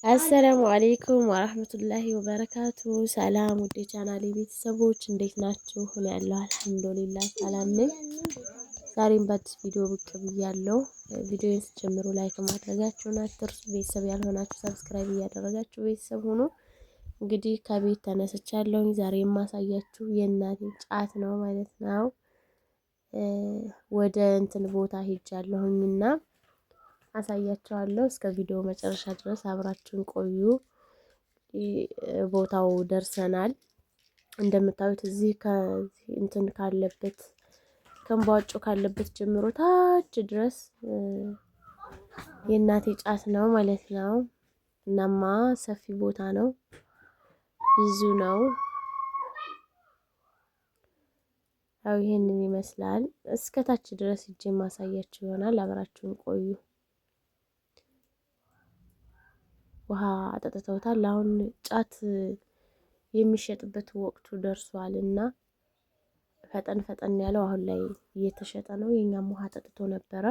አሰላሙ አሌይኩም ወራህመቱላሂ ወበረካቱ። ሰላም ውዴ ቻናሌ ቤተሰቦች እንዴት ናችሁ? እኔ ያለሁ አልሐምዱሊላህ ሰላም ነኝ። ዛሬም በአዲስ ቪዲዮ ብቅ ብያለሁ። ቪዲዮን ስትጀምሩ ላይክ ማድረጋችሁን አትርሱ። ቤተሰብ ያልሆናችሁ ሰብስክራይብ እያደረጋችሁ ቤተሰብ ሆኖ እንግዲህ ከቤት ተነስቻለሁኝ። ዛሬ የማሳያችሁ የእናቴን ጫት ነው ማለት ነው። ወደ እንትን ቦታ ሄጃለሁኝና አሳያችኋለሁ። እስከ ቪዲዮ መጨረሻ ድረስ አብራችሁን ቆዩ። ቦታው ደርሰናል። እንደምታዩት እዚህ እንትን ካለበት ከንቧጮ ካለበት ጀምሮ ታች ድረስ የእናቴ ጫት ነው ማለት ነው። እናማ ሰፊ ቦታ ነው፣ ብዙ ነው። ያው ይሄንን ይመስላል። እስከ ታች ድረስ ሂጄ ማሳያችሁ ይሆናል። አብራችሁን ቆዩ። ውሃ አጠጥተውታል። አሁን ጫት የሚሸጥበት ወቅቱ ደርሷል እና ፈጠን ፈጠን ያለው አሁን ላይ እየተሸጠ ነው። የኛም ውሃ ጠጥቶ ነበረ።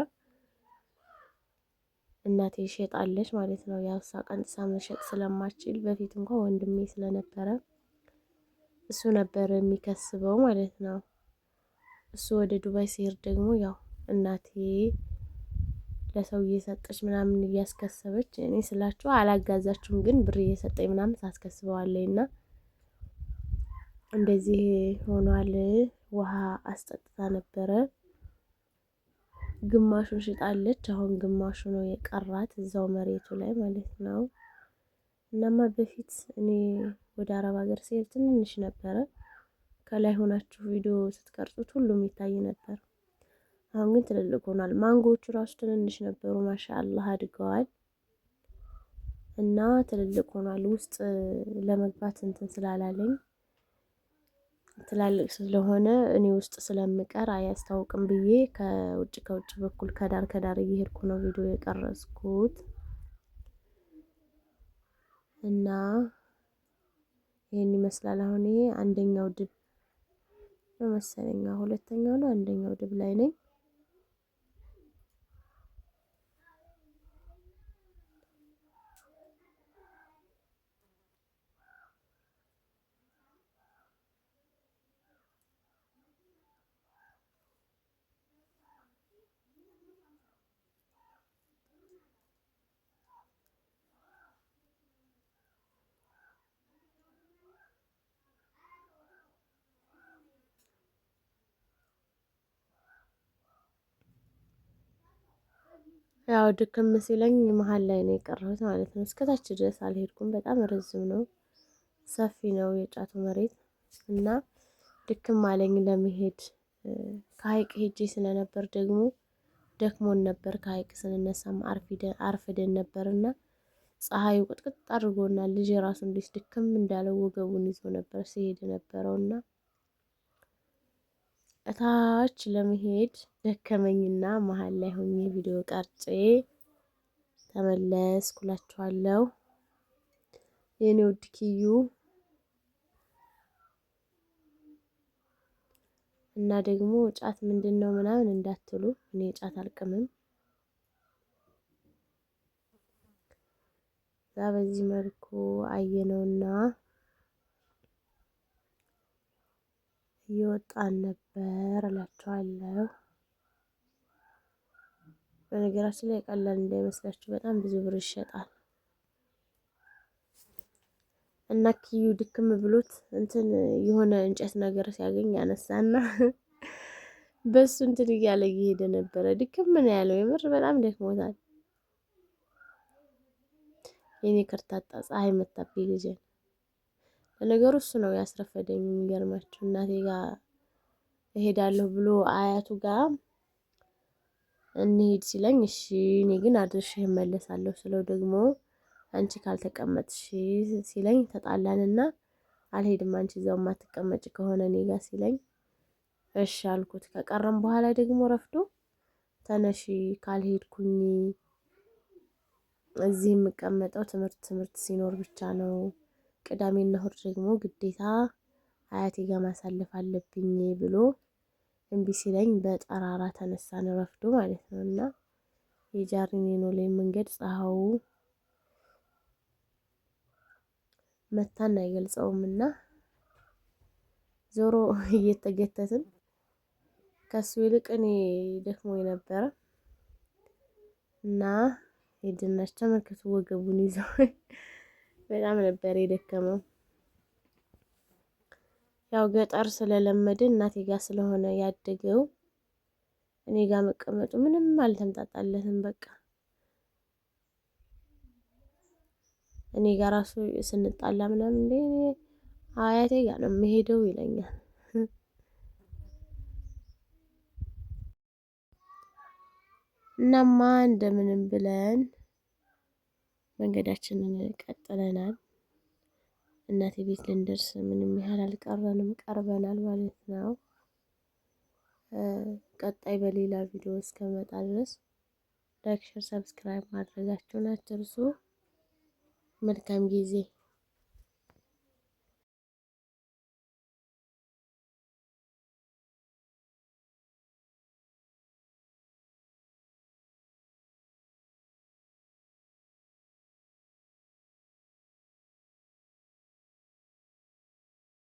እናቴ ይሸጣለች ማለት ነው። ያው እሷ ቀንጥሳ መሸጥ ስለማችል በፊት እንኳን ወንድሜ ስለነበረ እሱ ነበር የሚከስበው ማለት ነው። እሱ ወደ ዱባይ ሲሄድ ደግሞ ያው እናቴ ለሰው እየሰጠች ምናምን እያስከሰበች፣ እኔ ስላችሁ አላጋዛችሁም ግን ብር እየሰጠኝ ምናምን ታስከስበዋለች እና እንደዚህ ሆኗል። ውሃ አስጠጥታ ነበረ። ግማሹን ሽጣለች። አሁን ግማሹ ነው የቀራት እዛው መሬቱ ላይ ማለት ነው። እናማ በፊት እኔ ወደ አረብ ሀገር ስሄድ ትንንሽ ነበረ። ከላይ ሆናችሁ ቪዲዮ ስትቀርጹት ሁሉም ይታይ ነበር። አሁን ግን ትልልቅ ሆኗል። ማንጎዎቹ ራሱ ትንንሽ ነበሩ፣ ማሻአላህ አድገዋል እና ትልልቅ ሆኗል። ውስጥ ለመግባት እንትን ስላላለኝ ትላልቅ ስለሆነ እኔ ውስጥ ስለምቀር አያስታውቅም ብዬ ከውጭ በኩል ከዳር ከዳር እየሄድኩ ነው ቪዲዮ የቀረጽኩት እና ይሄን ይመስላል። አሁን ይሄ አንደኛው ድብ ነው መሰለኝ፣ ሁለተኛው ነው፣ አንደኛው ድብ ላይ ነኝ። ያው ድክም ሲለኝ መሀል ላይ ነው የቀረሁት ማለት ነው። እስከታች ድረስ አልሄድኩም። በጣም ረዝም ነው፣ ሰፊ ነው የጫቱ መሬት እና ድክም አለኝ ለመሄድ። ከሀይቅ ሄጄ ስለነበር ደግሞ ደክሞን ነበር። ከሀይቅ ስንነሳም አርፍደን ነበርና ፀሐዩ ቅጥቅጥ አድርጎናል። ልጅ የራሱ እንዴት ድክም እንዳለው ወገቡን ይዞ ነበር ሲሄድ ነበረውና እታች ለመሄድ ደከመኝና መሀል ላይ ሆኜ ቪዲዮ ቀርጬ ተመለስኩላችኋለሁ። የኔ ውድ ኪዩ እና ደግሞ ጫት ምንድን ነው ምናምን እንዳትሉ፣ እኔ ጫት አልቅምም። እዛ በዚህ መልኩ አየነውና እየወጣን ነበር እላችኋለሁ። በነገራችን ላይ ቀላል እንዳይመስላችሁ በጣም ብዙ ብር ይሸጣል። እና ኪዩ ድክም ብሎት እንትን የሆነ እንጨት ነገር ሲያገኝ ያነሳና በሱ እንትን እያለ እየሄደ ነበረ። ድክም ምን ያለው የምር በጣም ደክሞታል። የኔ ከርታታ ፀሐይ መታብኝ ልጄ። ለነገሩ እሱ ነው ያስረፈደኝ። የሚገርማችሁ እናቴ ጋር እሄዳለሁ ብሎ አያቱ ጋር እንሂድ ሲለኝ እሺ እኔ ግን አድርሼ እመለሳለሁ ስለው ደግሞ አንቺ ካልተቀመጥሽ ሲለኝ ተጣላንና አልሄድም አንቺ እዛው ማትቀመጭ ከሆነ እኔ ጋር ሲለኝ እሺ አልኩት። ከቀረም በኋላ ደግሞ ረፍዶ ተነሺ ካልሄድኩኝ እዚህ የምቀመጠው ትምህርት ሲኖር ብቻ ነው፣ ቅዳሜና እሁድ ደግሞ ግዴታ አያቴ ጋር ማሳለፍ አለብኝ ብሎ እምቢ ሲለኝ በጠራራ ተነሳን ረፍዶ ማለት ነው። እና የጃርኒኖ ላይ መንገድ ፀሐዩ መታን አይገልጸውም እና ዞሮ እየተገተትን ከሱ ይልቅ እኔ ደክሞኝ ነበረ እና ሄድናች ተመልከቱ ወገቡን ይዘው በጣም ነበር የደከመው። ያው ገጠር ስለለመደ እናቴ ጋር ስለሆነ ያደገው እኔ ጋር መቀመጡ ምንም አልተምጣጣለትም። በቃ እኔ ጋር ራሱ ስንጣላ ምናምን እንደ አያቴ ጋር ነው የምሄደው ይለኛል። እናማ እንደምንም ብለን መንገዳችንን ቀጥለናል። እናቴ ቤት ልንደርስ ምንም ያህል አልቀረንም፣ ቀርበናል ማለት ነው። ቀጣይ በሌላ ቪዲዮ እስከመጣ ድረስ ላይክ፣ ሼር፣ ሰብስክራይብ ማድረጋችሁን አትርሱ። መልካም ጊዜ